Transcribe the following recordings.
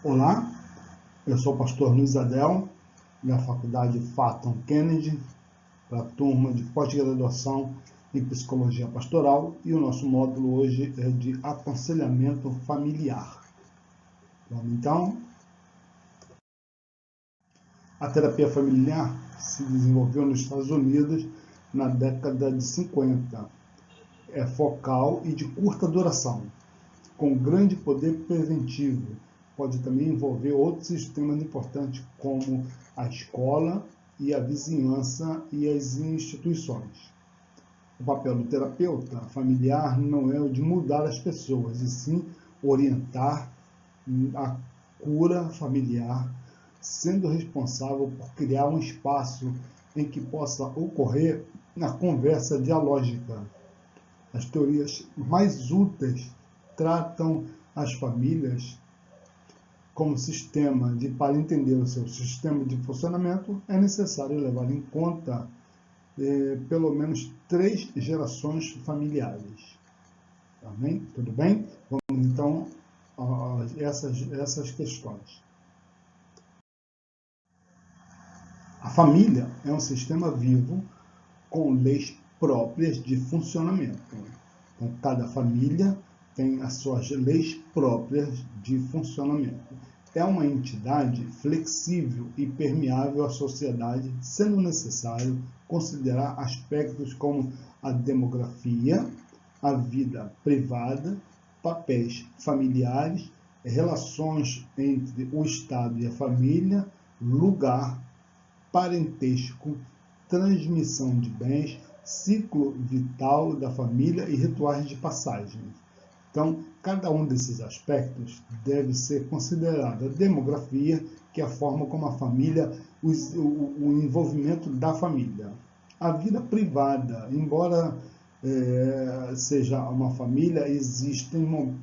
Olá, eu sou o pastor Luiz Adel, da Faculdade Fáton Kennedy, para a turma de pós-graduação em Psicologia Pastoral, e o nosso módulo hoje é de aconselhamento familiar. Vamos então? A terapia familiar se desenvolveu nos Estados Unidos na década de 50. É focal e de curta duração, com grande poder preventivo. Pode também envolver outros sistemas importantes, como a escola e a vizinhança e as instituições. O papel do terapeuta familiar não é o de mudar as pessoas, e sim orientar a cura familiar, sendo responsável por criar um espaço em que possa ocorrer a conversa dialógica. As teorias mais úteis tratam as famílias como sistema para entender o seu sistema de funcionamento, é necessário levar em conta pelo menos 3 gerações familiares. Amém? Tudo bem? Vamos então a essas questões. A família é um sistema vivo com leis próprias de funcionamento. Então, cada família tem as suas leis próprias de funcionamento. É uma entidade flexível e permeável à sociedade, sendo necessário considerar aspectos como a demografia, a vida privada, papéis familiares, relações entre o Estado e a família, lugar, parentesco, transmissão de bens, ciclo vital da família e rituais de passagem. Então, cada um desses aspectos deve ser considerado. A demografia, que é a forma como a família, o envolvimento da família. A vida privada, embora seja uma família, existem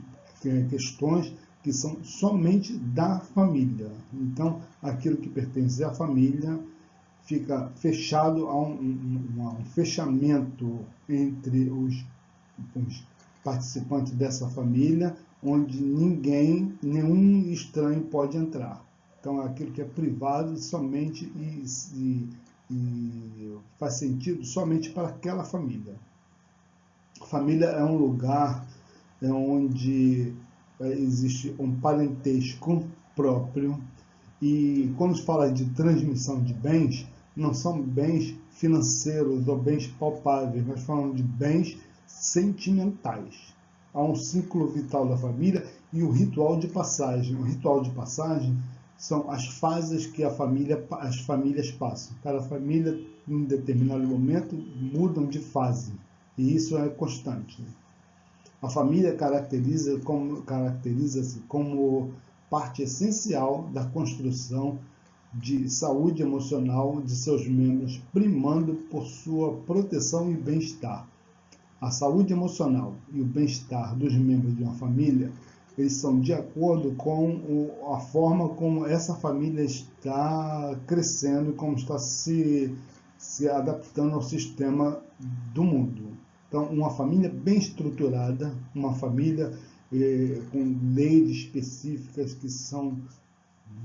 questões que são somente da família. Então, aquilo que pertence à família fica fechado a um fechamento entre os participantes dessa família, onde nenhum estranho pode entrar. Então, aquilo que é privado somente e faz sentido somente para aquela família. A família é um lugar onde existe um parentesco próprio, e quando se fala de transmissão de bens, não são bens financeiros ou bens palpáveis, nós falamos de bens sentimentais. Há um ciclo vital da família e o ritual de passagem. O ritual de passagem são as fases que as famílias passam. Cada família, em determinado momento, mudam de fase, e isso é constante. A família caracteriza-se como parte essencial da construção de saúde emocional de seus membros, primando por sua proteção e bem-estar. A saúde emocional e o bem-estar dos membros de uma família, eles são de acordo com a forma como essa família está crescendo, como está se adaptando ao sistema do mundo. Então, uma família bem estruturada, uma família com leis específicas que são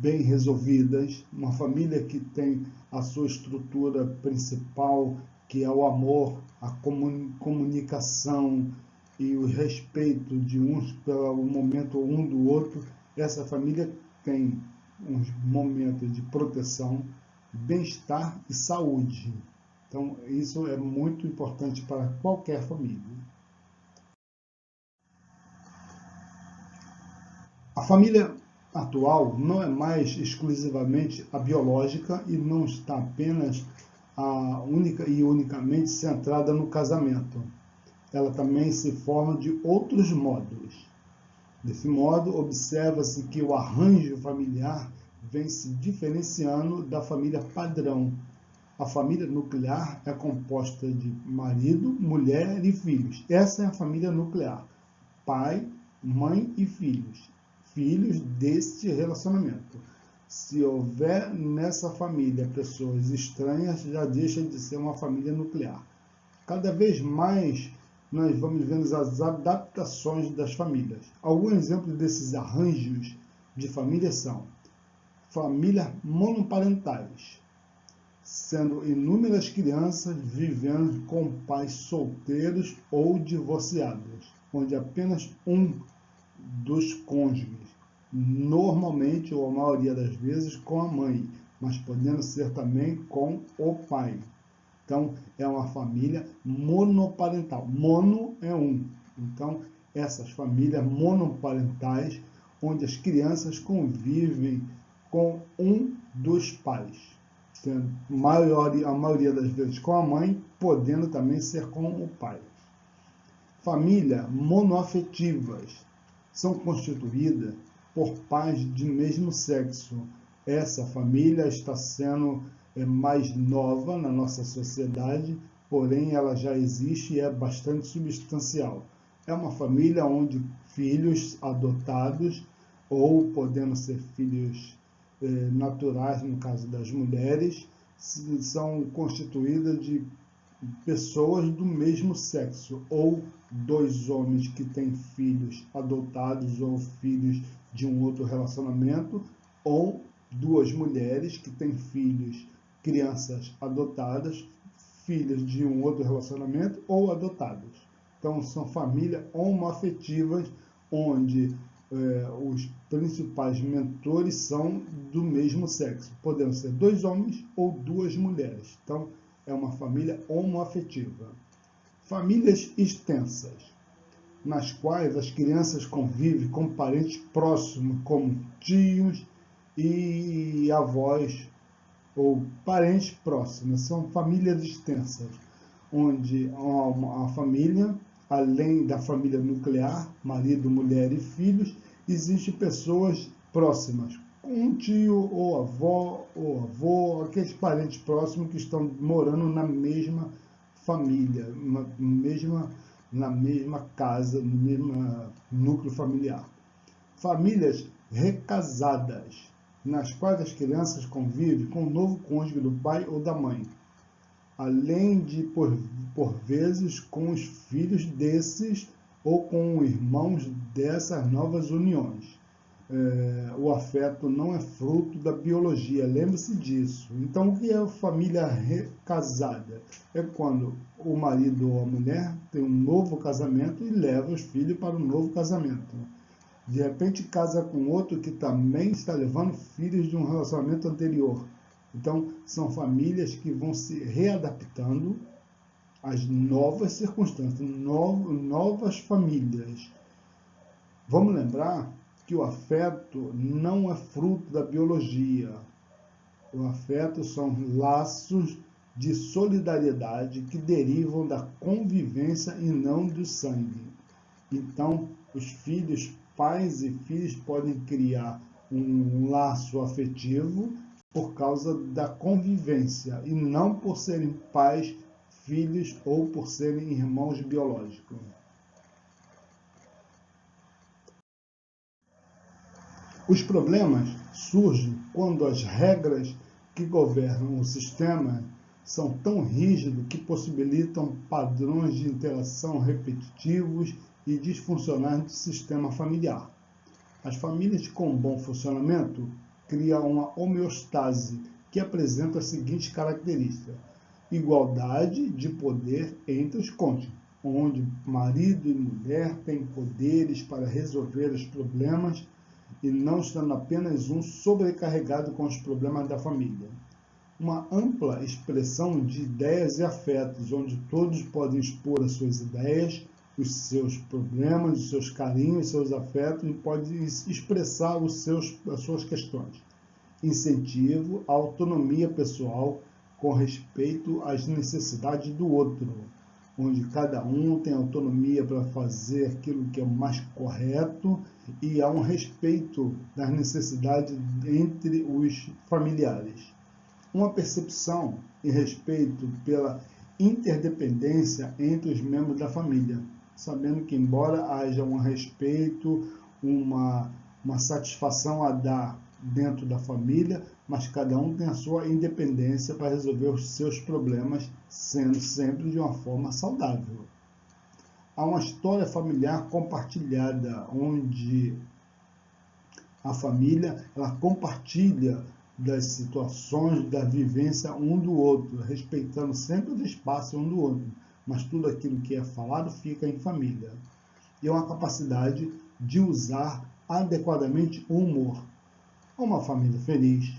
bem resolvidas, uma família que tem a sua estrutura principal, que é o amor, a comunicação e o respeito de uns pelo momento um do outro. Essa família tem uns momentos de proteção, bem-estar e saúde. Então, isso é muito importante para qualquer família. A família atual não é mais exclusivamente a biológica e não está apenas unicamente centrada no casamento. Ela também se forma de outros modos. Desse modo, observa-se que o arranjo familiar vem se diferenciando da família padrão. A família nuclear é composta de marido, mulher e filhos. Essa é a família nuclear. Pai, mãe e filhos. Filhos deste relacionamento. Se houver nessa família pessoas estranhas, já deixa de ser uma família nuclear. Cada vez mais nós vamos vendo as adaptações das famílias. Algum exemplo desses arranjos de famílias são famílias monoparentais, sendo inúmeras crianças vivendo com pais solteiros ou divorciados, onde apenas um dos cônjuges, normalmente ou a maioria das vezes com a mãe, mas podendo ser também com o pai. Então, é uma família monoparental. Mono é um. Então, essas famílias monoparentais, onde as crianças convivem com um dos pais, sendo a maioria das vezes com a mãe, podendo também ser com o pai. Famílias monoafetivas são constituídas por pais de mesmo sexo. Essa família está sendo mais nova na nossa sociedade, porém ela já existe e é bastante substancial. É uma família onde filhos adotados, ou podendo ser filhos naturais, no caso das mulheres, são constituídas de pessoas do mesmo sexo, ou dois homens que têm filhos adotados ou filhos de um outro relacionamento, ou duas mulheres que têm filhos, crianças adotadas, filhos de um outro relacionamento ou adotados. Então, são famílias homoafetivas, onde os principais mentores são do mesmo sexo. Podendo ser dois homens ou duas mulheres. Então, é uma família homoafetiva. Famílias extensas, nas quais as crianças convivem com parentes próximos, como tios e avós, ou parentes próximos. São famílias extensas, onde a família, além da família nuclear, marido, mulher e filhos, existem pessoas próximas, um tio ou avô, aqueles parentes próximos que estão morando na mesma família, na mesma casa, no mesmo núcleo familiar. Famílias recasadas, nas quais as crianças convivem com o novo cônjuge do pai ou da mãe, além de, por vezes, com os filhos desses ou com irmãos dessas novas uniões. O afeto não é fruto da biologia, lembre-se disso. Então, o que é a família recasada? É quando o marido ou a mulher tem um novo casamento e leva os filhos para um novo casamento. De repente, casa com outro que também está levando filhos de um relacionamento anterior. Então, são famílias que vão se readaptando às novas circunstâncias, novas famílias. Vamos lembrar que o afeto não é fruto da biologia. O afeto são laços de solidariedade que derivam da convivência e não do sangue. Então, os filhos, pais e filhos podem criar um laço afetivo por causa da convivência e não por serem pais, filhos ou por serem irmãos biológicos. Os problemas surgem quando as regras que governam o sistema são tão rígidos que possibilitam padrões de interação repetitivos e disfuncionais do sistema familiar. As famílias com bom funcionamento criam uma homeostase que apresenta as seguintes características: igualdade de poder entre os cônjuges, onde marido e mulher têm poderes para resolver os problemas e não estando apenas um sobrecarregado com os problemas da família. Uma ampla expressão de ideias e afetos, onde todos podem expor as suas ideias, os seus problemas, os seus carinhos, os seus afetos e podem expressar as suas questões. Incentivo à autonomia pessoal com respeito às necessidades do outro, onde cada um tem autonomia para fazer aquilo que é o mais correto e há um respeito das necessidades entre os familiares. Uma percepção e respeito pela interdependência entre os membros da família, sabendo que, embora haja um respeito, uma satisfação a dar dentro da família, mas cada um tem a sua independência para resolver os seus problemas, sendo sempre de uma forma saudável. Há uma história familiar compartilhada, onde A família, ela compartilha das situações, da vivência um do outro, respeitando sempre o espaço um do outro, mas tudo aquilo que é falado fica em família. E é uma capacidade de usar adequadamente o humor. Uma família feliz,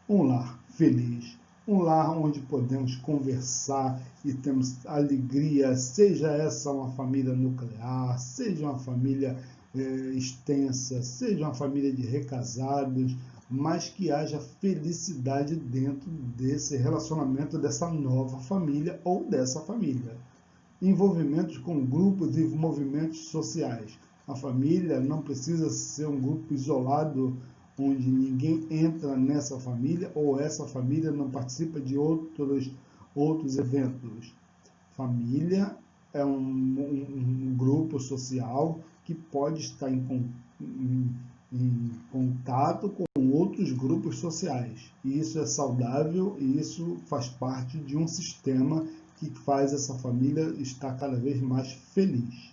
um lar feliz, um lar onde podemos conversar e temos alegria, seja essa uma família nuclear, seja uma família extensa, seja uma família de recasados, mas que haja felicidade dentro desse relacionamento, dessa nova família ou dessa família. Envolvimentos com grupos e movimentos sociais. A família não precisa ser um grupo isolado onde ninguém entra nessa família ou essa família não participa de outros eventos. Família é um grupo social que pode estar em contato com outros grupos sociais. E isso é saudável e isso faz parte de um sistema que faz essa família estar cada vez mais feliz.